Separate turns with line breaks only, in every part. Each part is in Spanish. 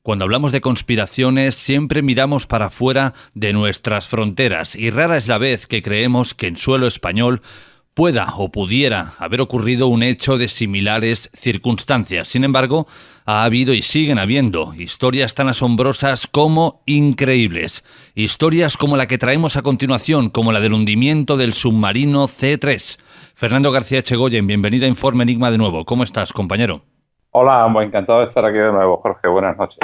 Cuando hablamos de conspiraciones, siempre miramos para fuera de nuestras fronteras y rara es la vez que creemos que en suelo español pueda o pudiera haber ocurrido un hecho de similares circunstancias. Sin embargo, ha habido y siguen habiendo historias tan asombrosas como increíbles. Historias como la que traemos a continuación, como la del hundimiento del submarino C3. Fernando García Echegoyen, bienvenido a Informe Enigma de nuevo. ¿Cómo estás, compañero?
Hola, muy encantado de estar aquí de nuevo, Jorge. Buenas noches.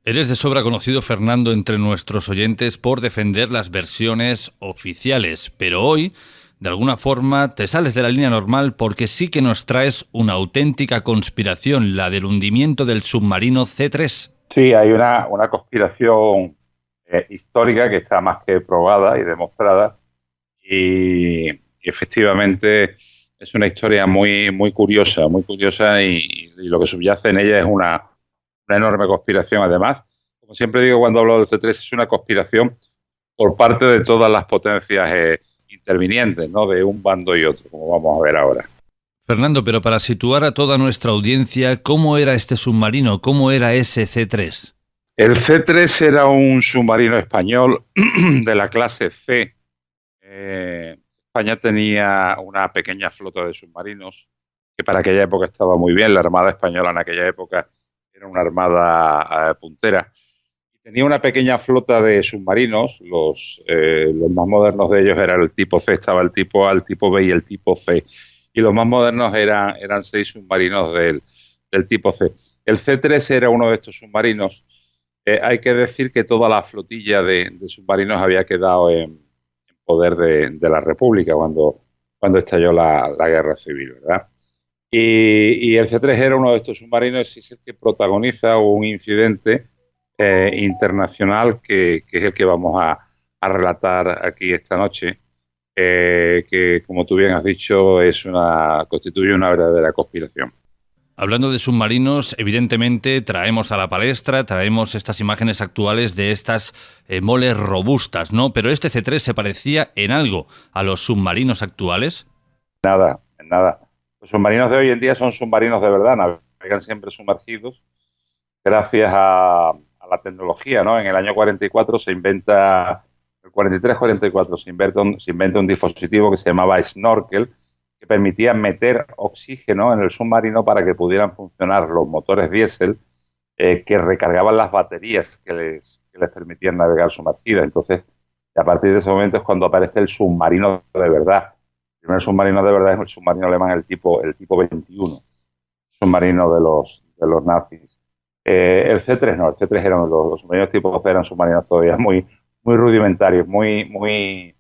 Eres de sobra conocido, Fernando, entre nuestros oyentes por defender las versiones oficiales, pero hoy, de alguna forma, te sales de la línea normal porque sí que nos traes una auténtica conspiración, la del hundimiento del submarino C3.
Sí, hay una conspiración histórica que está más que probada y demostrada y efectivamente es una historia muy curiosa y lo que subyace en ella es una enorme conspiración. Además, como siempre digo cuando hablo del C3, es una conspiración por parte de todas las potencias intervinientes, ¿no? De un bando y otro, como vamos a ver ahora.
Fernando, pero para situar a toda nuestra audiencia, ¿cómo era este submarino? ¿Cómo era ese C3?
El C3 era un submarino español de la clase C. España tenía una pequeña flota de submarinos que para aquella época estaba muy bien. La Armada Española en aquella época era una armada puntera. Y tenía una pequeña flota de submarinos. Los más modernos de ellos eran el tipo C, estaba el tipo A, el tipo B y el tipo C. Y los más modernos eran 6 submarinos del tipo C. El C3 era uno de estos submarinos. Hay que decir que toda la flotilla de submarinos había quedado en poder de la República cuando estalló la Guerra Civil, ¿verdad? Y el C3 era uno de estos submarinos y es el que protagoniza un incidente internacional que es el que vamos a relatar aquí esta noche, que como tú bien has dicho constituye una verdadera conspiración.
Hablando de submarinos, evidentemente traemos a la palestra, traemos estas imágenes actuales de estas moles robustas, ¿no? Pero este C3 se parecía en algo a los submarinos actuales.
Nada. Los submarinos de hoy en día son submarinos de verdad, navegan siempre sumergidos gracias a la tecnología, ¿no? En el año 44 se inventa, el 43-44 se inventa un dispositivo que se llamaba snorkel, que permitía meter oxígeno en el submarino para que pudieran funcionar los motores diésel que recargaban las baterías que les permitían navegar sumergidas. Entonces, a partir de ese momento es cuando aparece el submarino de verdad. El primer submarino de verdad es el submarino alemán, el tipo 21, submarino de los nazis. El C3 no, el C3 eran los submarinos tipo C, eran submarinos todavía muy rudimentarios, muy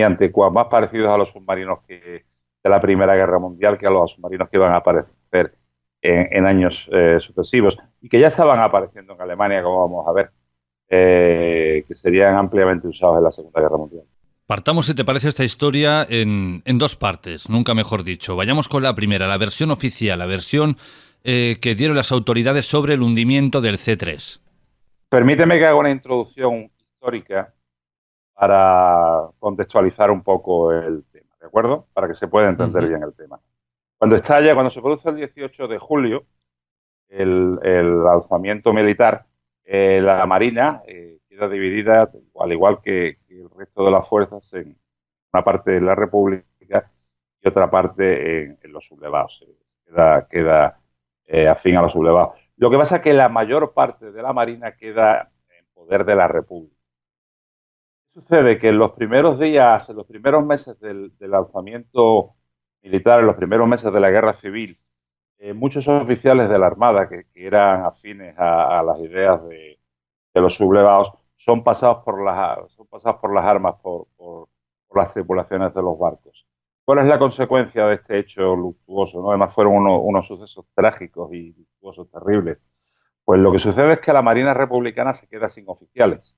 anticuados, más parecidos a los submarinos de la Primera Guerra Mundial que a los submarinos que iban a aparecer en años sucesivos y que ya estaban apareciendo en Alemania, como vamos a ver, que serían ampliamente usados en la Segunda Guerra Mundial.
Partamos, si te parece, esta historia en dos partes, nunca mejor dicho. Vayamos con la primera, la versión oficial, la versión que dieron las autoridades sobre el hundimiento del C3.
Permíteme que haga una introducción histórica para contextualizar un poco el tema, ¿de acuerdo? Para que se pueda entender bien el tema. Cuando se produce el 18 de julio, el alzamiento militar, la Marina queda dividida, al igual que el resto de las fuerzas, en una parte de la República y otra parte en los sublevados. Queda afín a los sublevados. Lo que pasa es que la mayor parte de la Marina queda en poder de la República. Sucede que en los primeros días, en los primeros meses del alzamiento militar, en los primeros meses de la Guerra Civil, muchos oficiales de la Armada que eran afines a las ideas de los sublevados son pasados por las armas por las tripulaciones de los barcos. ¿Cuál es la consecuencia de este hecho luctuoso, ¿no? Además fueron unos sucesos trágicos y luctuosos, terribles. Pues lo que sucede es que la Marina Republicana se queda sin oficiales.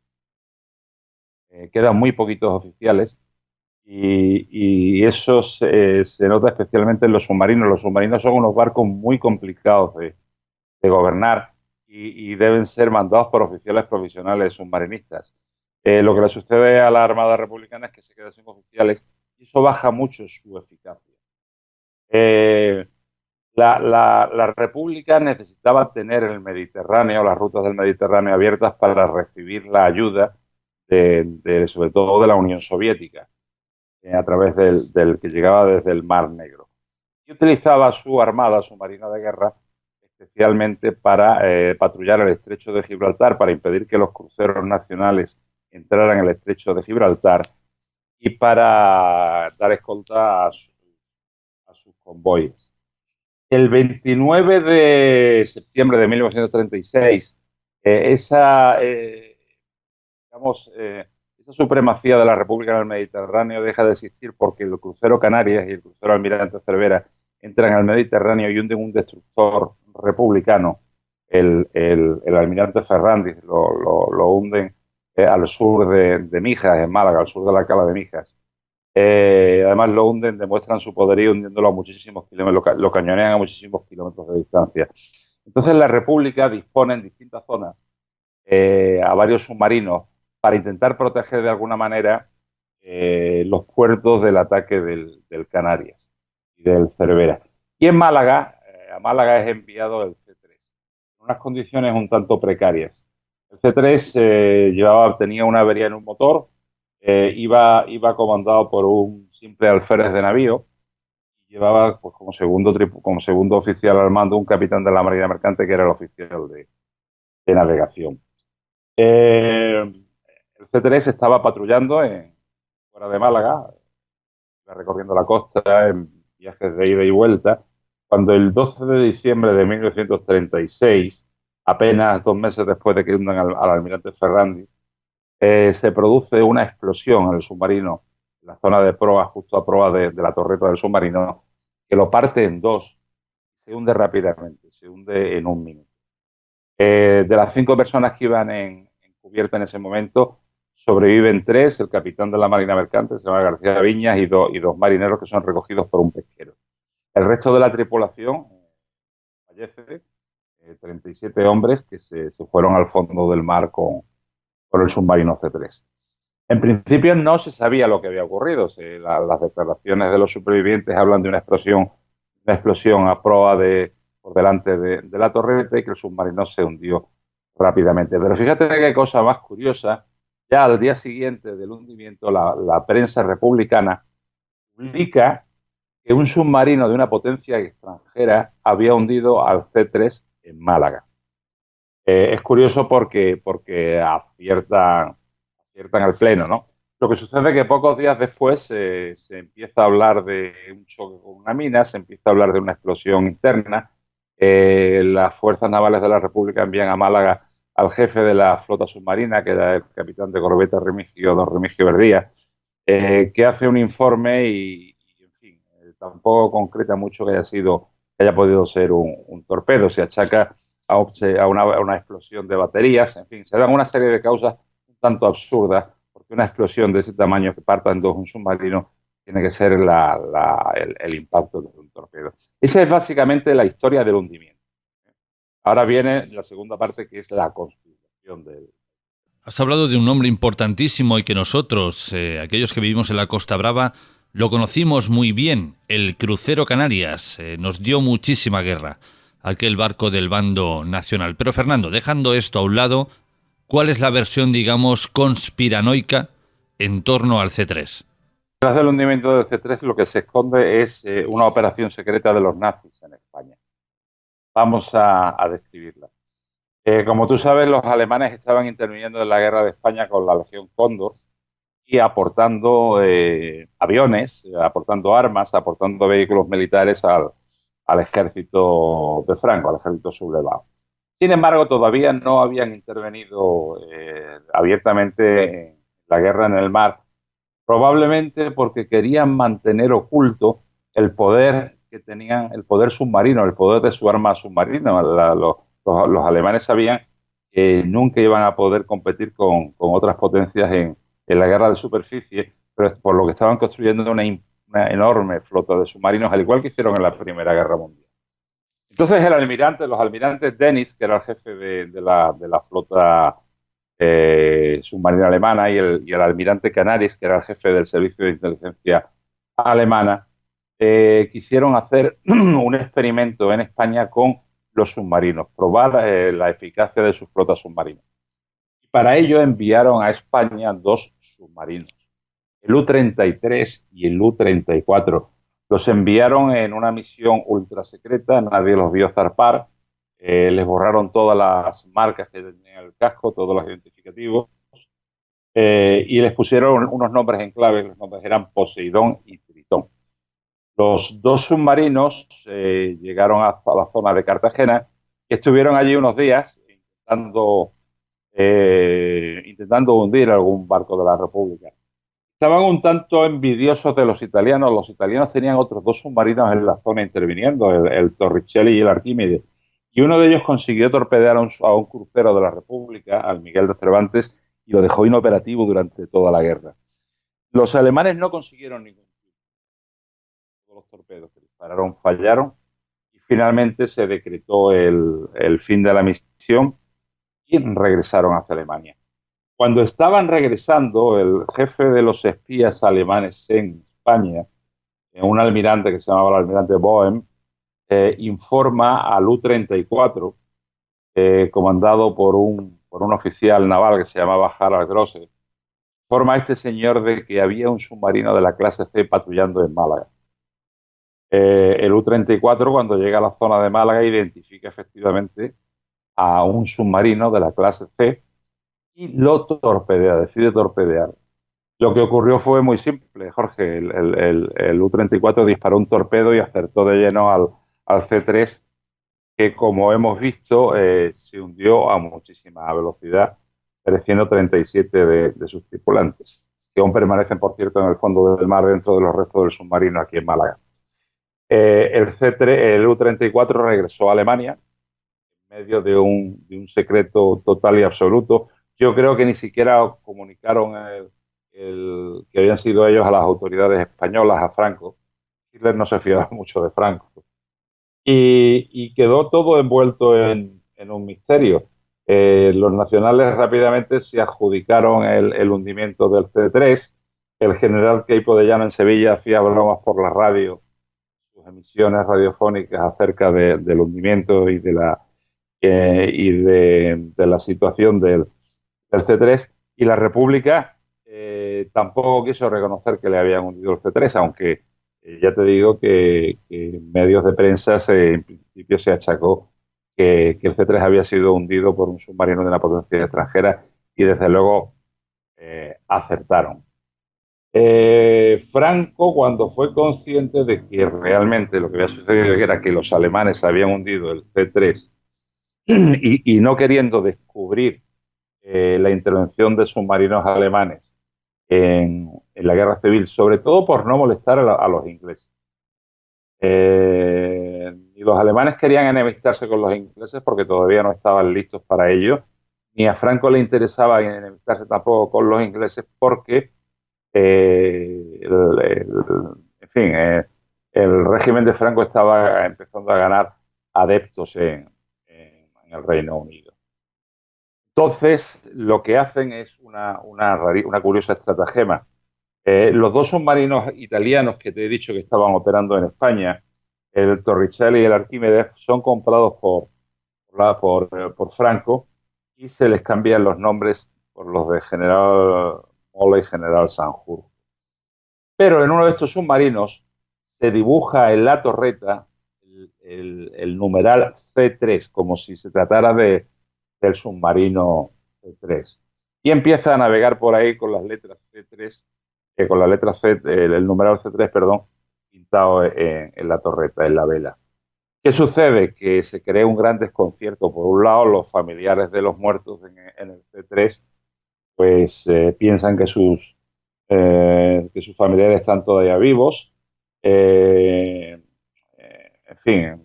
Quedan muy poquitos oficiales y eso se nota especialmente en los submarinos. Los submarinos son unos barcos muy complicados de gobernar y deben ser mandados por oficiales profesionales submarinistas. Lo que le sucede a la Armada Republicana es que se queda sin oficiales y eso baja mucho su eficacia. La República necesitaba tener el Mediterráneo, las rutas del Mediterráneo abiertas para recibir la ayuda sobre todo de la Unión Soviética, a través del que llegaba desde el Mar Negro. Y utilizaba su armada, su marina de guerra, especialmente para patrullar el estrecho de Gibraltar, para impedir que los cruceros nacionales entraran en el estrecho de Gibraltar y para dar escolta a sus convoyes. El 29 de septiembre de 1936, digamos, esa supremacía de la República en el Mediterráneo deja de existir porque el crucero Canarias y el crucero Almirante Cervera entran al Mediterráneo y hunden un destructor republicano, el Almirante Ferrandis, lo hunden al sur de Mijas, en Málaga, al sur de la cala de Mijas. Además lo hunden, demuestran su poderío hundiéndolo a muchísimos kilómetros, lo cañonean a muchísimos kilómetros de distancia. Entonces la República dispone en distintas zonas a varios submarinos para intentar proteger de alguna manera los puertos del ataque del Canarias y del Cervera. Y en Málaga, a Málaga es enviado el C3, en unas condiciones un tanto precarias. El C3 tenía una avería en un motor, iba comandado por un simple alférez de navío y llevaba pues, como segundo oficial al mando un capitán de la Marina Mercante que era el oficial de navegación. El C3 estaba patrullando fuera de Málaga, recorriendo la costa en viajes de ida y vuelta, cuando el 12 de diciembre de 1936, apenas 2 meses después de que hundan al almirante Ferrandi, se produce una explosión en el submarino, en la zona de proa, justo a proa de la torreta del submarino, que lo parte en dos, se hunde rápidamente, se hunde en un minuto. De las 5 personas que iban en cubierta en ese momento, sobreviven 3, el capitán de la Marina Mercante, se llama García Viñas, y dos marineros que son recogidos por un pesquero. El resto de la tripulación fallece, 37 hombres que se fueron al fondo del mar con el submarino C3. En principio no se sabía lo que había ocurrido. Las declaraciones de los supervivientes hablan de una explosión a proa por delante de la torreta y que el submarino se hundió rápidamente. Pero fíjate qué cosa más curiosa, ya al día siguiente del hundimiento la prensa republicana publica que un submarino de una potencia extranjera había hundido al C3 en Málaga. Es curioso porque aciertan al pleno, ¿no? Lo que sucede es que pocos días después se empieza a hablar de un choque con una mina, se empieza a hablar de una explosión interna. Las fuerzas navales de la República envían a Málaga al jefe de la flota submarina, que era el capitán de corbeta don Remigio Verdía, que hace un informe y en fin, tampoco concreta mucho que haya podido ser un torpedo. Se achaca a una explosión de baterías, en fin, se dan una serie de causas un tanto absurdas, porque una explosión de ese tamaño que parta en dos un submarino tiene que ser el impacto de un torpedo. Esa es básicamente la historia del hundimiento. Ahora viene la segunda parte, que es la conspiración del...
Has hablado de un nombre importantísimo y que nosotros, aquellos que vivimos en la Costa Brava, lo conocimos muy bien, el crucero Canarias. Nos dio muchísima guerra, aquel barco del bando nacional. Pero Fernando, dejando esto a un lado, ¿cuál es la versión, digamos, conspiranoica en torno al C3?
Tras del hundimiento del C3 lo que se esconde es una operación secreta de los nazis en España. Vamos a describirla. Como tú sabes, los alemanes estaban interviniendo en la guerra de España con la Legión Cóndor y aportando aviones, aportando armas, aportando vehículos militares al ejército de Franco, al ejército sublevado. Sin embargo, todavía no habían intervenido abiertamente en la guerra en el mar, probablemente porque querían mantener oculto el poder que tenían, el poder submarino, el poder de su arma submarina. Los alemanes sabían que nunca iban a poder competir con otras potencias en la guerra de superficie, pero por lo que estaban construyendo una enorme flota de submarinos, al igual que hicieron en la Primera Guerra Mundial. Entonces los almirantes Dönitz, que era el jefe de la flota submarina alemana, y el almirante Canaris, que era el jefe del servicio de inteligencia alemana, quisieron hacer un experimento en España con los submarinos, probar la eficacia de su flota submarina. Y para ello enviaron a España dos submarinos, el U-33 y el U-34. Los enviaron en una misión ultra secreta, nadie los vio zarpar, les borraron todas las marcas que tenían el casco, todos los identificativos, y les pusieron unos nombres en clave, los nombres eran Poseidón y Tritón. Los dos submarinos llegaron a la zona de Cartagena y estuvieron allí unos días intentando hundir algún barco de la República. Estaban un tanto envidiosos de los italianos. Los italianos tenían otros dos submarinos en la zona interviniendo, el Torricelli y el Arquímedes. Y uno de ellos consiguió torpedear a un crucero de la República, al Miguel de Cervantes, y lo dejó inoperativo durante toda la guerra. Los alemanes no consiguieron ningún tipo. Todos los torpedos que dispararon fallaron y finalmente se decretó el fin de la misión y regresaron hacia Alemania. Cuando estaban regresando, el jefe de los espías alemanes en España, un almirante que se llamaba el almirante Boehm, informa al U-34, comandado por un oficial naval que se llamaba Harald Grosse, informa a este señor de que había un submarino de la clase C patrullando en Málaga. El U-34, cuando llega a la zona de Málaga, identifica efectivamente a un submarino de la clase C y lo torpedea, decide torpedear. Lo que ocurrió fue muy simple, Jorge. El U-34 disparó un torpedo y acertó de lleno al C-3, que como hemos visto se hundió a muchísima velocidad, pereciendo 37 de sus tripulantes, que aún permanecen, por cierto, en el fondo del mar dentro de los restos del submarino aquí en Málaga. El U-34 regresó a Alemania en medio de un secreto total y absoluto. Yo creo que ni siquiera comunicaron que habían sido ellos a las autoridades españolas, a Franco. Hitler no se fiaba mucho de Franco. Y quedó todo envuelto en un misterio. Los nacionales rápidamente se adjudicaron el hundimiento del C-3. El general Queipo de Llano en Sevilla hacía bromas por la radio, sus emisiones radiofónicas acerca del hundimiento y de la situación del C-3, y la República tampoco quiso reconocer que le habían hundido el C-3, aunque ya te digo que en medios de prensa en principio se achacó que el C-3 había sido hundido por un submarino de una potencia extranjera, y desde luego acertaron. Franco, cuando fue consciente de que realmente lo que había sucedido era que los alemanes habían hundido el C-3 y no queriendo descubrir la intervención de submarinos alemanes en la guerra civil, sobre todo por no molestar a los ingleses. Ni los alemanes querían enemistarse con los ingleses porque todavía no estaban listos para ello, ni a Franco le interesaba enemistarse tampoco con los ingleses porque en fin, el régimen de Franco estaba empezando a ganar adeptos en el Reino Unido. Entonces, lo que hacen es una curiosa estratagema. Los dos submarinos italianos que te he dicho que estaban operando en España, el Torricelli y el Arquímedes, son comprados por Franco, y se les cambian los nombres por los de General Mola y General Sanjurjo. Pero en uno de estos submarinos se dibuja en la torreta el numeral C3, como si se tratara del submarino C3. Y empieza a navegar por ahí con las letras C3, con la letra C, el numeral C3, perdón, pintado en la torreta, en la vela. ¿Qué sucede? Que se crea un gran desconcierto. Por un lado, los familiares de los muertos en el C3 pues piensan que sus familiares están todavía vivos. En fin,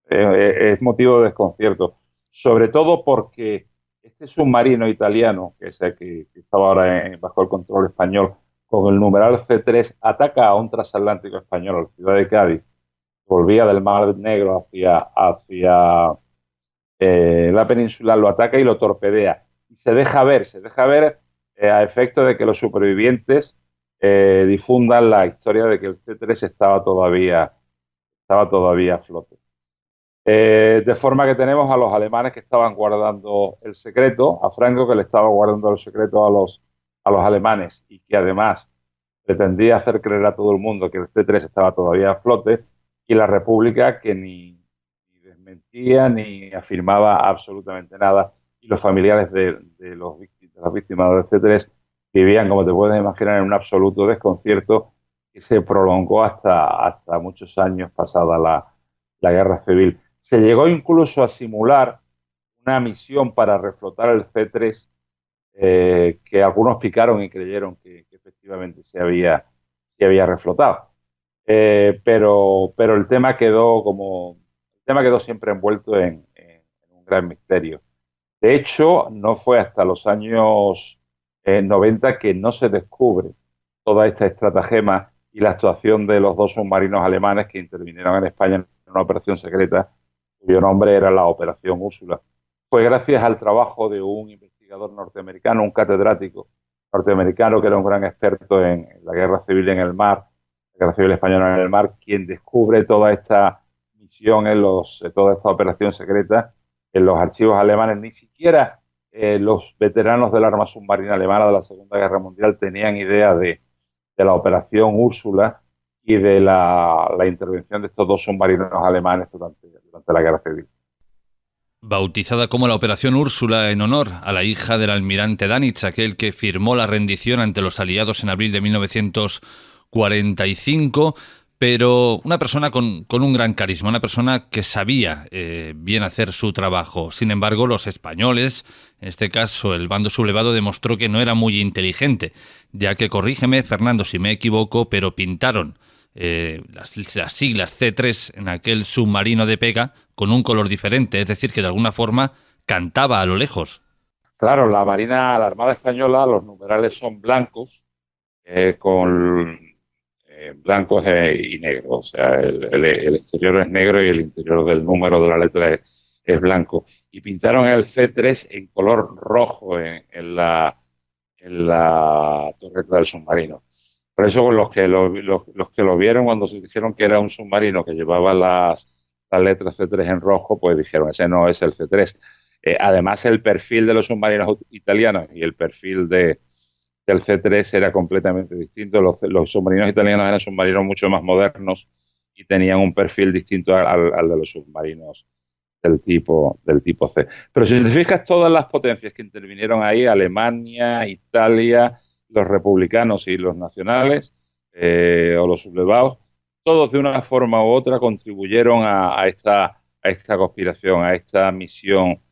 es motivo de desconcierto, sobre todo porque este submarino italiano, que es el que estaba ahora bajo el control español, con el numeral C3, ataca a un transatlántico español, a la ciudad de Cádiz, volvía del Mar Negro hacia la península, lo ataca y lo torpedea. Y se deja ver a efecto de que los supervivientes difundan la historia de que el C-3 estaba todavía a flote. De forma que tenemos a los alemanes que estaban guardando el secreto, a Franco que le estaba guardando el secreto a los alemanes y que además pretendía hacer creer a todo el mundo que el C-3 estaba todavía a flote, y la República que ni desmentía ni afirmaba absolutamente nada, y los familiares de las víctimas del C-3 vivían, como te puedes imaginar, en un absoluto desconcierto que se prolongó hasta muchos años pasada la guerra civil. Se llegó incluso a simular una misión para reflotar el C-3, que algunos picaron y creyeron que efectivamente se había reflotado. Pero el tema quedó siempre envuelto en un gran misterio. De hecho, no fue hasta los años 90 que no se descubre toda esta estratagema y la actuación de los dos submarinos alemanes que intervinieron en España en una operación secreta cuyo nombre era la Operación Úrsula. Fue gracias al trabajo de un investigador norteamericano, un catedrático norteamericano que era un gran experto en la guerra civil en el mar, la guerra civil española en el mar, quien descubre toda esta misión, toda esta operación secreta en los archivos alemanes. Ni siquiera los veteranos del arma submarina alemana de la Segunda Guerra Mundial tenían idea de la Operación Úrsula y de la intervención de estos dos submarinos alemanes durante la Guerra Civil.
Bautizada como la Operación Úrsula en honor a la hija del almirante Dönitz, aquel que firmó la rendición ante los aliados en abril de 1945, pero una persona con un gran carisma, una persona que sabía bien hacer su trabajo. Sin embargo, los españoles, en este caso el bando sublevado, demostró que no era muy inteligente, ya que, corrígeme, Fernando, si me equivoco, pero pintaron las siglas C-3 en aquel submarino de pega con un color diferente, es decir, que de alguna forma cantaba a lo lejos.
Claro, la Armada Española, los numerales son blancos, con blancos y negros, o sea, el exterior es negro y el interior del número de la letra es blanco. Y pintaron el C-3 en color rojo en la torreta del submarino. Por eso los que lo vieron cuando se dijeron que era un submarino que llevaba las letras C3 en rojo, pues dijeron, ese no es el C3. Además, el perfil de los submarinos italianos y el perfil del C3 era completamente distinto. Los submarinos italianos eran submarinos mucho más modernos y tenían un perfil distinto al de los submarinos del tipo C. Pero si te fijas, todas las potencias que intervinieron ahí, Alemania, Italia, los republicanos y los nacionales, o los sublevados, todos de una forma u otra contribuyeron a esta conspiración, a esta misión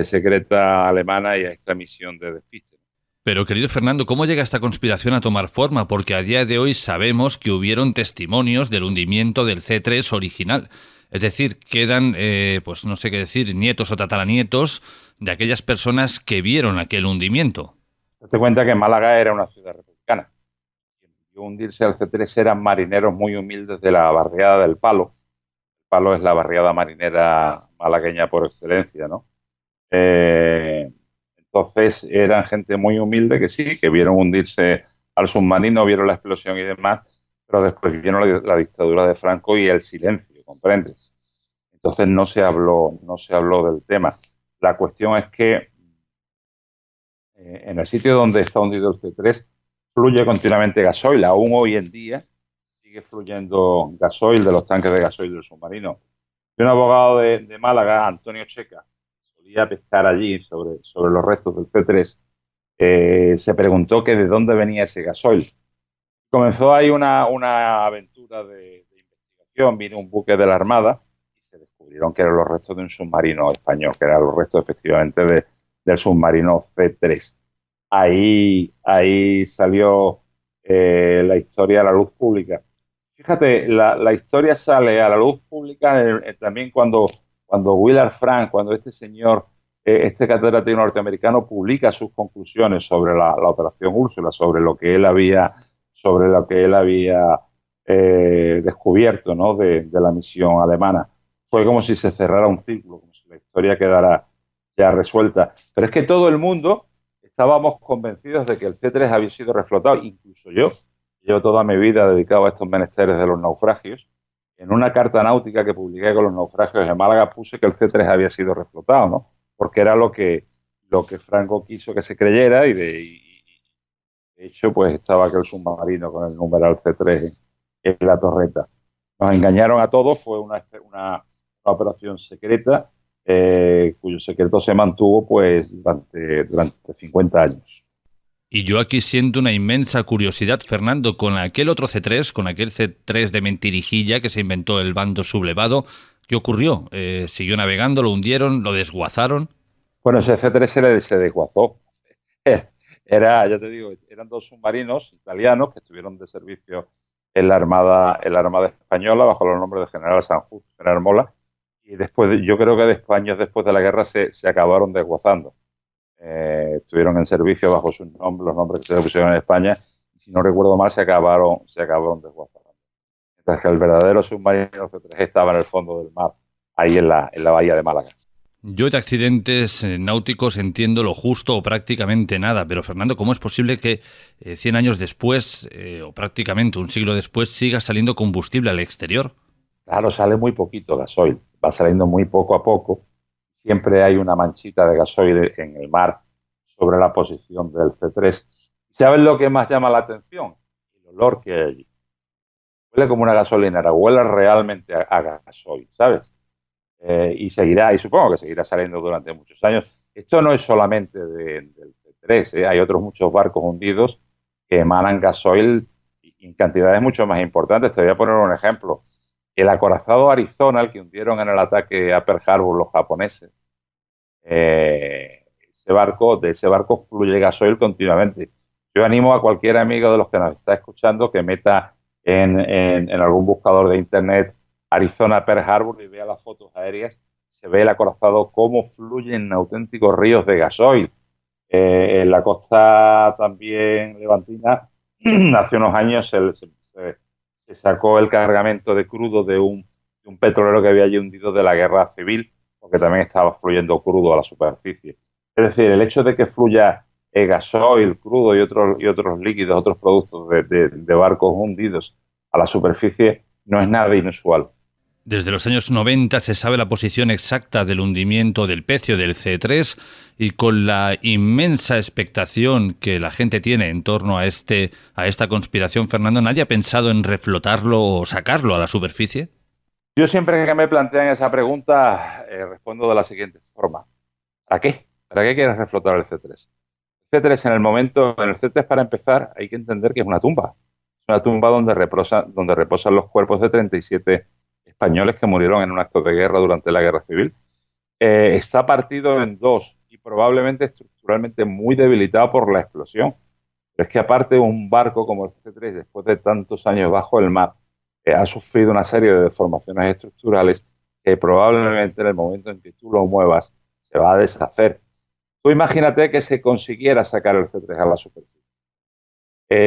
secreta alemana y a esta misión de despiste.
Pero, querido Fernando, ¿cómo llega esta conspiración a tomar forma? Porque a día de hoy sabemos que hubieron testimonios del hundimiento del C-3 original. Es decir, quedan, pues no sé qué decir, nietos o tataranietos de aquellas personas que vieron aquel hundimiento.
Date cuenta que Málaga era una ciudad republicana. Quien vio hundirse al C-3 eran marineros muy humildes de la barriada del Palo. El Palo es la barriada marinera malagueña por excelencia, ¿no? Entonces eran gente muy humilde que sí, que vieron hundirse al submarino, vieron la explosión y demás, pero después vieron la dictadura de Franco y el silencio, ¿comprendes? Entonces no se habló del tema. La cuestión es que en el sitio donde está hundido el C3 fluye continuamente gasoil. Aún hoy en día sigue fluyendo gasoil de los tanques de gasoil del submarino. Y un abogado de Málaga, Antonio Checa, solía pescar allí sobre los restos del C3, se preguntó que de dónde venía ese gasoil. Comenzó ahí una aventura de investigación. Vino un buque de la Armada y se descubrieron que eran los restos de un submarino español, que eran los restos efectivamente del submarino C3. Ahí salió la historia a la luz pública. Fíjate, la historia sale a la luz pública también cuando Willard Frank, cuando este señor, este catedrático norteamericano, publica sus conclusiones sobre la Operación Úrsula, sobre lo que él había descubierto, ¿no? de la misión alemana. Fue como si se cerrara un ciclo, como si la historia quedara ya resuelta. Pero es que todo el mundo estábamos convencidos de que el C3 había sido reflotado, incluso yo. Llevo toda mi vida dedicado a estos menesteres de los naufragios. En una carta náutica que publiqué con los naufragios de Málaga puse que el C3 había sido reflotado, ¿no? Porque era lo que Franco quiso que se creyera de hecho pues estaba aquel submarino con el numeral C3 en la torreta. Nos engañaron a todos, fue una operación secreta cuyo secreto se mantuvo pues durante 50 años.
Y yo aquí siento una inmensa curiosidad, Fernando, con aquel otro C3, con aquel C3 de mentirijilla que se inventó el bando sublevado. ¿Qué ocurrió? ¿Siguió navegando, lo hundieron, lo desguazaron?
Bueno, ese C3 se desguazó. Ya te digo, eran dos submarinos italianos que estuvieron de servicio en la Armada Española bajo los nombres de General Sanjurjo y General Mola. Y yo creo que años después de la guerra se acabaron desguazando. Estuvieron en servicio bajo los nombres que se pusieron en España. Y si no recuerdo mal, se acabaron desguazando. Mientras que el verdadero submarino C3 estaba en el fondo del mar, ahí en la bahía de Málaga.
Yo de accidentes náuticos entiendo lo justo o prácticamente nada, pero Fernando, ¿cómo es posible que 100 años después, o prácticamente un siglo después, siga saliendo combustible al exterior?
Claro, sale muy poquito gasoil, va saliendo muy poco a poco. Siempre hay una manchita de gasoil en el mar sobre la posición del C3. ¿Sabes lo que más llama la atención? El olor que hay allí. Huele como una gasolinera, huele realmente a gasoil, ¿sabes? Y supongo que seguirá saliendo durante muchos años. Esto no es solamente del C3, hay otros muchos barcos hundidos que emanan gasoil en cantidades mucho más importantes. Te voy a poner un ejemplo. El acorazado Arizona, el que hundieron en el ataque a Pearl Harbor los japoneses, de ese barco fluye gasoil continuamente. Yo animo a cualquier amigo de los que nos está escuchando que meta en algún buscador de internet Arizona Pearl Harbor y vea las fotos aéreas. Se ve el acorazado cómo fluyen auténticos ríos de gasoil. En la costa también levantina, hace unos años se sacó el cargamento de crudo de un petrolero que había allí hundido de la guerra civil, porque también estaba fluyendo crudo a la superficie. Es decir, el hecho de que fluya gasoil, crudo y otros líquidos, otros productos de barcos hundidos a la superficie no es nada inusual.
Desde los años 90 se sabe la posición exacta del hundimiento del Pecio del C3 y con la inmensa expectación que la gente tiene en torno a esta conspiración, Fernando, ¿nadie ha pensado en reflotarlo o sacarlo a la superficie?
Yo siempre que me plantean esa pregunta respondo de la siguiente forma. ¿Para qué? ¿Para qué quieres reflotar el C3? En el C3 para empezar hay que entender que es una tumba. Es una tumba donde reposan los cuerpos de 37 españoles que murieron en un acto de guerra durante la Guerra Civil. Está partido en dos y probablemente estructuralmente muy debilitado por la explosión. Pero es que aparte un barco como el C3, después de tantos años bajo el mar, ha sufrido una serie de deformaciones estructurales que probablemente en el momento en que tú lo muevas se va a deshacer. Tú imagínate que se consiguiera sacar el C3 a la superficie.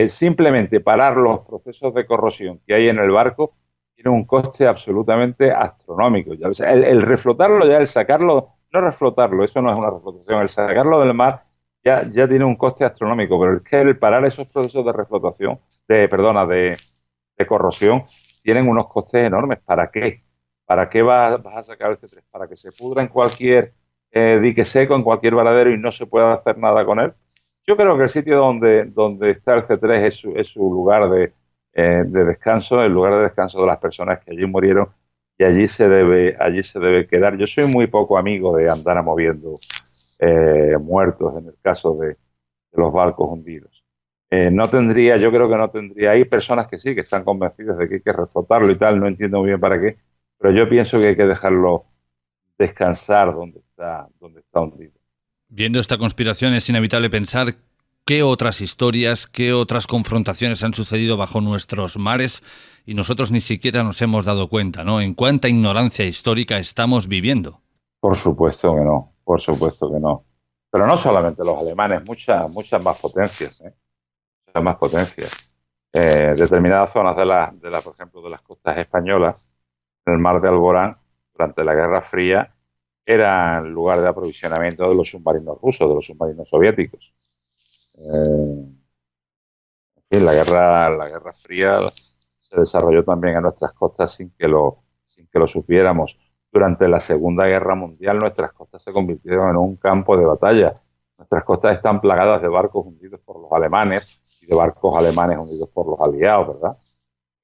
Simplemente parar los procesos de corrosión que hay en el barco tiene un coste absolutamente astronómico. El reflotarlo, el sacarlo, no reflotarlo, eso no es una reflotación, el sacarlo del mar ya tiene un coste astronómico, pero es que el parar esos procesos de reflotación, de corrosión, tienen unos costes enormes. ¿Para qué? ¿Para qué vas a sacar el C3? ¿Para que se pudra en cualquier dique seco, en cualquier varadero y no se pueda hacer nada con él? Yo creo que el sitio donde está el C3 es su lugar de descanso, el lugar de descanso de las personas que allí murieron y allí se debe quedar. Yo soy muy poco amigo de andar moviendo muertos en el caso de los barcos hundidos. Yo creo que no tendría. Hay personas que sí, que están convencidas de que hay que reflotarlo y tal, no entiendo muy bien para qué, pero yo pienso que hay que dejarlo descansar donde está hundido.
Viendo esta conspiración es inevitable pensar qué otras historias, qué otras confrontaciones han sucedido bajo nuestros mares y nosotros ni siquiera nos hemos dado cuenta, ¿no? En cuánta ignorancia histórica estamos viviendo.
Por supuesto que no, por supuesto que no. Pero no solamente los alemanes, muchas más potencias, muchas más potencias. Determinadas zonas por ejemplo, de las costas españolas, en el mar de Alborán, durante la Guerra Fría, eran lugar de aprovisionamiento de los submarinos rusos, de los submarinos soviéticos. En la Guerra Fría se desarrolló también en nuestras costas sin que lo supiéramos. Durante la Segunda Guerra Mundial nuestras costas se convirtieron en un campo de batalla. Nuestras costas están plagadas de barcos hundidos por los alemanes y de barcos alemanes hundidos por los aliados, ¿verdad?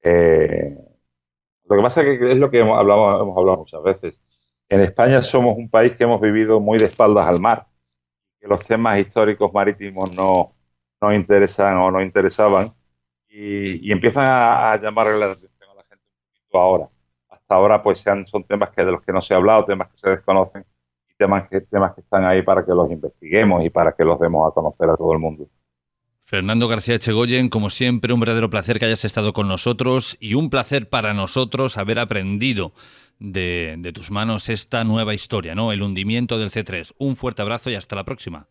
Eh, lo que pasa es que es lo que hemos hablado muchas veces. En España somos un país que hemos vivido muy de espaldas al mar, que los temas históricos marítimos no interesan o no interesaban y empiezan a llamarle la atención a la gente un poquito ahora. Hasta ahora pues son temas de los que no se ha hablado, temas que se desconocen y temas que están ahí para que los investiguemos y para que los demos a conocer a todo el mundo.
Fernando García Echegoyen, como siempre, un verdadero placer que hayas estado con nosotros y un placer para nosotros haber aprendido de tus manos esta nueva historia, ¿no? El hundimiento del C3. Un fuerte abrazo y hasta la próxima.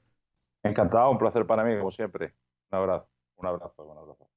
Encantado, un placer para mí, como siempre. Un abrazo, un abrazo, un abrazo.